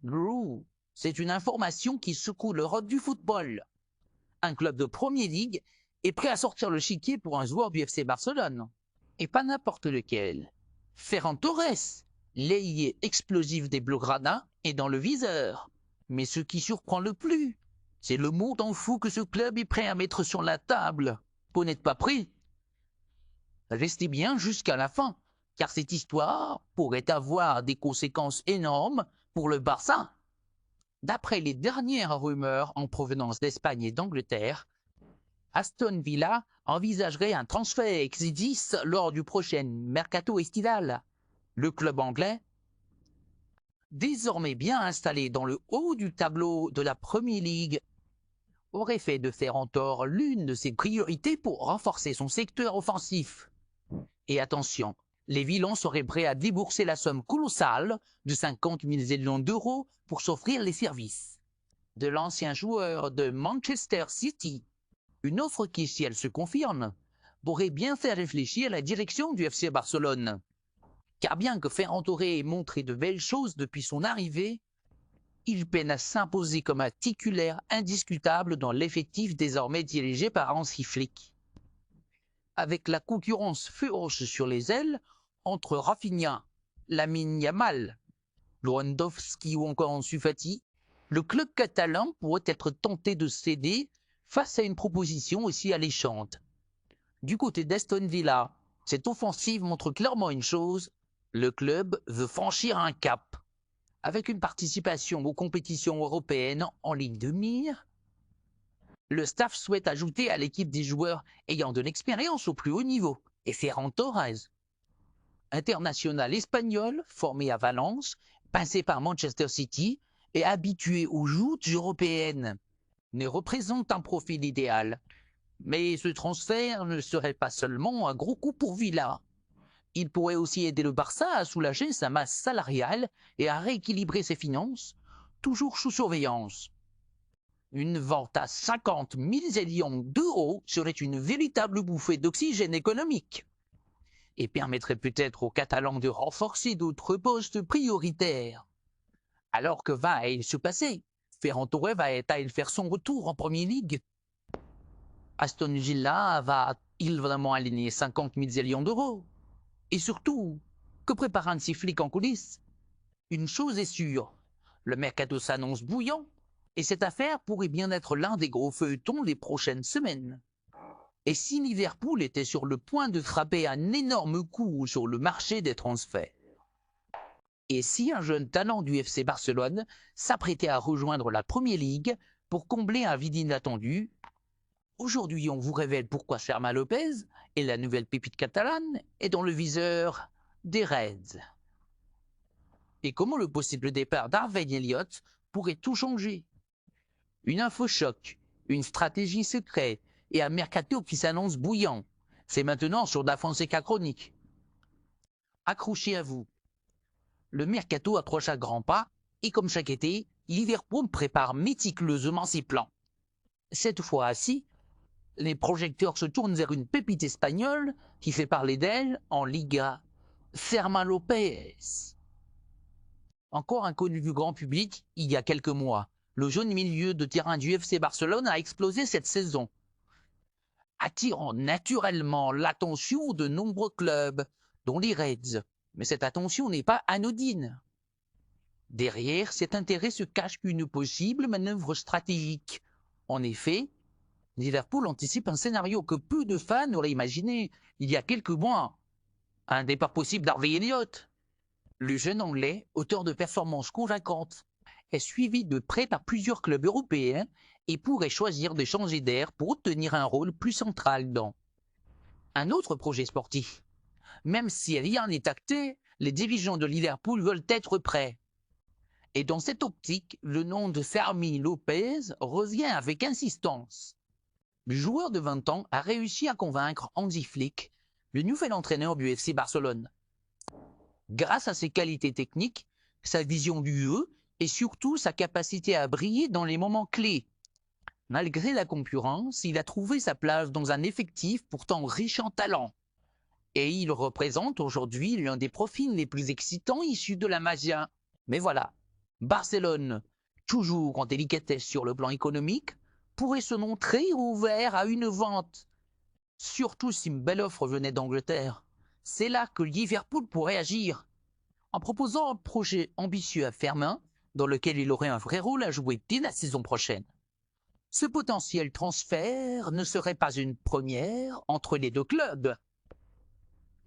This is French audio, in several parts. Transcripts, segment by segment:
Drew, c'est une information qui secoue l'Europe du football. Un club de Premier League est prêt à sortir le chiquier pour un joueur du FC Barcelone. Et pas n'importe lequel. Ferran Torres, l'ailier explosif des Blaugrana, est dans le viseur. Mais ce qui surprend le plus, c'est le montant fou que ce club est prêt à mettre sur la table. Vous n'êtes pas pris? Restez bien jusqu'à la fin, car cette histoire pourrait avoir des conséquences énormes pour le Barça. D'après les dernières rumeurs en provenance d'Espagne et d'Angleterre, Aston Villa envisagerait un transfert exodus lors du prochain mercato estival. Le club anglais, désormais bien installé dans le haut du tableau de la Premier League, aurait fait de Ferran Torres l'une de ses priorités pour renforcer son secteur offensif. Et attention, les Villans seraient prêts à débourser la somme colossale de 50 millions d'euros pour s'offrir les services de l'ancien joueur de Manchester City. Une offre qui, si elle se confirme, pourrait bien faire réfléchir la direction du FC Barcelone. Car bien que Ferran Torres ait montré de belles choses depuis son arrivée, il peine à s'imposer comme un titulaire indiscutable dans l'effectif désormais dirigé par Hansi Flick. Avec la concurrence féroce sur les ailes entre Rafinha, Lamine Yamal, Lewandowski ou encore Ansu Fati, le club catalan pourrait être tenté de céder face à une proposition aussi alléchante. Du côté d'Aston Villa, cette offensive montre clairement une chose, le club veut franchir un cap. Avec une participation aux compétitions européennes en ligne de mire, le staff souhaite ajouter à l'équipe des joueurs ayant de l'expérience au plus haut niveau, et Ferran Torres, international espagnol formé à Valence, passé par Manchester City et habitué aux joutes européennes, ne représente un profil idéal. Mais ce transfert ne serait pas seulement un gros coup pour Villa. Il pourrait aussi aider le Barça à soulager sa masse salariale et à rééquilibrer ses finances, toujours sous surveillance. Une vente à 50 millions d'euros serait une véritable bouffée d'oxygène économique et permettrait peut-être aux Catalans de renforcer d'autres postes prioritaires. Alors que va-t-il se passer? Ferran Torres va-t-il faire son retour en Premier League? Aston Villa va-t-il vraiment aligner 50 millions d'euros? Et surtout, que prépare Hansi Flick en coulisses? Une chose est sûre, le mercato s'annonce bouillant, et cette affaire pourrait bien être l'un des gros feuilletons des prochaines semaines. Et si Liverpool était sur le point de frapper un énorme coup sur le marché des transferts? Et si un jeune talent du FC Barcelone s'apprêtait à rejoindre la Premier League pour combler un vide inattendu? Aujourd'hui, on vous révèle pourquoi Fermín López et la nouvelle pépite catalane est dans le viseur des Reds. Et comment le possible départ d'Harvey Elliott pourrait tout changer? Une info choc, une stratégie secrète et un mercato qui s'annonce bouillant. C'est maintenant sur Da Fonseca Chronique. Accrochez à vous. Le mercato approche à grands pas et comme chaque été, Liverpool prépare méticuleusement ses plans. Cette fois-ci, les projecteurs se tournent vers une pépite espagnole qui fait parler d'elle en Liga, Fermín López. Encore inconnu du grand public, il y a quelques mois, le jeune milieu de terrain du FC Barcelone a explosé cette saison, attirant naturellement l'attention de nombreux clubs, dont les Reds. Mais cette attention n'est pas anodine. Derrière cet intérêt se cache une possible manœuvre stratégique. En effet, Liverpool anticipe un scénario que peu de fans auraient imaginé il y a quelques mois. Un départ possible d'Harvey Elliott. Le jeune Anglais, auteur de performances convaincantes, est suivi de près par plusieurs clubs européens et pourrait choisir de changer d'air pour obtenir un rôle plus central dans un autre projet sportif. Même si rien n'est acté, les dirigeants de Liverpool veulent être prêts. Et dans cette optique, le nom de Fermín López revient avec insistance. Le joueur de 20 ans a réussi à convaincre Hansi Flick, le nouvel entraîneur du FC Barcelone. Grâce à ses qualités techniques, sa vision du jeu et surtout sa capacité à briller dans les moments clés. Malgré la concurrence, il a trouvé sa place dans un effectif pourtant riche en talent. Et il représente aujourd'hui l'un des profils les plus excitants issus de la Masia. Mais voilà, Barcelone, toujours en délicatesse sur le plan économique, pourrait se montrer ouvert à une vente, surtout si une belle offre venait d'Angleterre. C'est là que Liverpool pourrait agir, en proposant un projet ambitieux à Firmin, dans lequel il aurait un vrai rôle à jouer dès la saison prochaine. Ce potentiel transfert ne serait pas une première entre les deux clubs.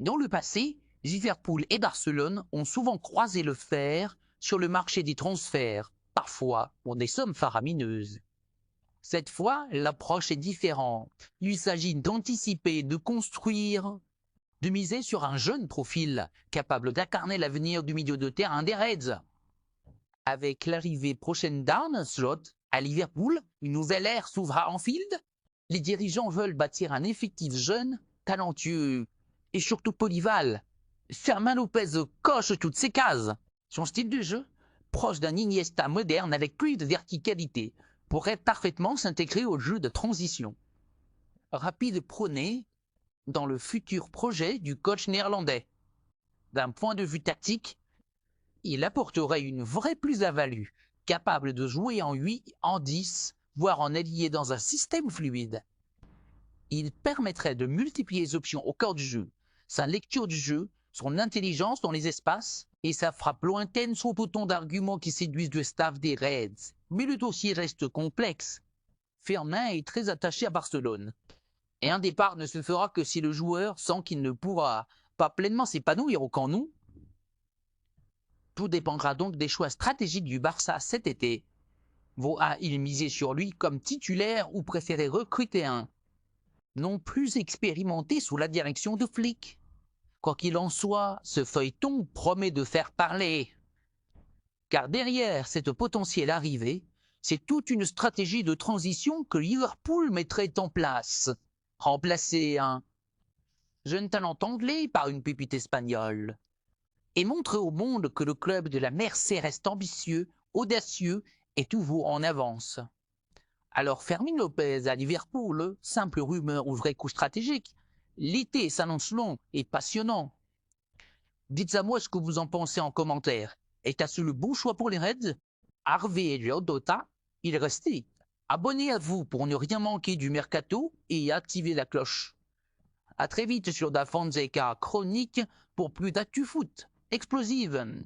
Dans le passé, Liverpool et Barcelone ont souvent croisé le fer sur le marché des transferts, parfois pour des sommes faramineuses. Cette fois, l'approche est différente. Il s'agit d'anticiper, de construire, de miser sur un jeune profil capable d'incarner l'avenir du milieu de terrain des Reds. Avec l'arrivée prochaine d'Arne Slot à Liverpool, une nouvelle ère s'ouvre à Anfield. Les dirigeants veulent bâtir un effectif jeune, talentueux et surtout polyvalent. Fermin Lopez coche toutes ces cases. Son style de jeu, proche d'un Iniesta moderne avec plus de verticalité, pourrait parfaitement s'intégrer au jeu de transition. Rapide prôné dans le futur projet du coach néerlandais. D'un point de vue tactique, il apporterait une vraie plus-value, capable de jouer en 8, en 10, voire en allié dans un système fluide. Il permettrait de multiplier les options au cœur du jeu, sa lecture du jeu, son intelligence dans les espaces et sa frappe lointaine sont autant d'arguments qui séduisent le staff des Reds. Mais le dossier reste complexe. Firmin est très attaché à Barcelone. Et un départ ne se fera que si le joueur sent qu'il ne pourra pas pleinement s'épanouir au Camp Nou. Tout dépendra donc des choix stratégiques du Barça cet été. Va-t-il miser sur lui comme titulaire ou préférer recruter un non plus expérimenté sous la direction de Flick? Quoi qu'il en soit, ce feuilleton promet de faire parler. Car derrière cette potentielle arrivée, c'est toute une stratégie de transition que Liverpool mettrait en place. Remplacer un jeune talent anglais par une pépite espagnole. Et montrer au monde que le club de la Mercé reste ambitieux, audacieux et toujours en avance. Alors Fermin Lopez à Liverpool, simple rumeur ou vrai coup stratégique? L'été s'annonce long et passionnant. Dites à moi ce que vous en pensez en commentaire. Est-ce le bon choix pour les Reds? Harvey et Jodota, il restait. Abonnez-vous pour ne rien manquer du mercato et activez la cloche. A très vite sur Da Fonseca Chronique pour plus d'actu foot explosive.